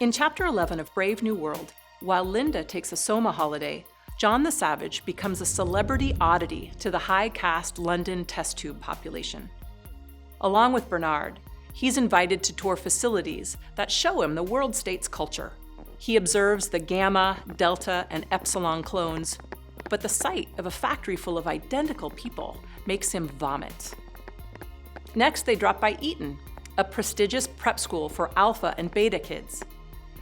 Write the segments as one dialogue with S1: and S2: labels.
S1: In Chapter 11 of Brave New World, while Linda takes a soma holiday, John the Savage becomes a celebrity oddity to the high-caste London test tube population. Along with Bernard, he's invited to tour facilities that show him the world state's culture. He observes the Gamma, Delta, and Epsilon clones, but the sight of a factory full of identical people makes him vomit. Next, they drop by Eton, a prestigious prep school for alpha and beta kids.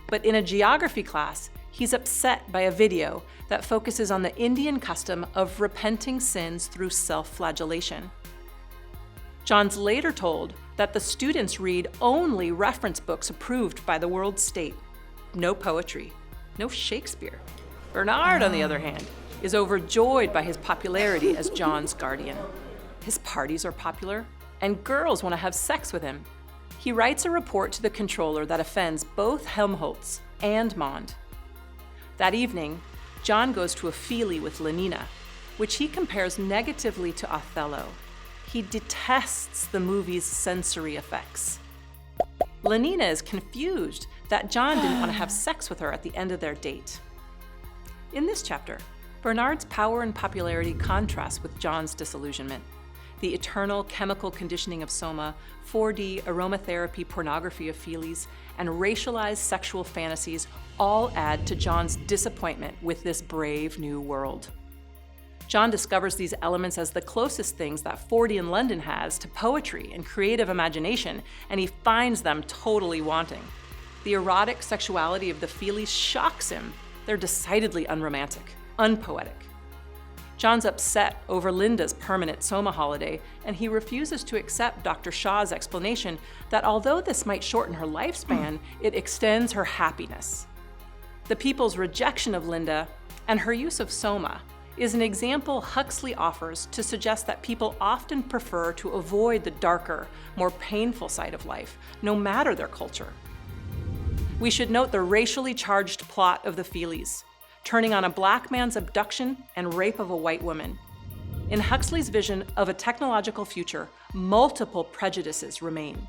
S1: But in a geography class, he's upset by a video that focuses on the Indian custom of repenting sins through self-flagellation. John's later told that the students read only reference books approved by the world state. No poetry, no Shakespeare. Bernard, on the other hand, is overjoyed by his popularity as John's guardian. His parties are popular, and girls want to have sex with him. He writes a report to the controller that offends both Helmholtz and Mond. That evening, John goes to a feelie with Lenina, which he compares negatively to Othello. He detests the movie's sensory effects. Lenina is confused that John didn't want to have sex with her at the end of their date. In this chapter, Bernard's power and popularity contrast with John's disillusionment. The eternal chemical conditioning of soma, 4D aromatherapy pornography of feelies, and racialized sexual fantasies all add to John's disappointment with this brave new world. John discovers these elements as the closest things that Fordian London has to poetry and creative imagination, and he finds them totally wanting. The erotic sexuality of the feelies shocks him. They're decidedly unromantic, unpoetic. John's upset over Linda's permanent soma holiday, and he refuses to accept Dr. Shaw's explanation that although this might shorten her lifespan, it extends her happiness. The people's rejection of Linda and her use of soma is an example Huxley offers to suggest that people often prefer to avoid the darker, more painful side of life, no matter their culture. We should note the racially charged plot of the feelies, turning on a black man's abduction and rape of a white woman. In Huxley's vision of a technological future, multiple prejudices remain.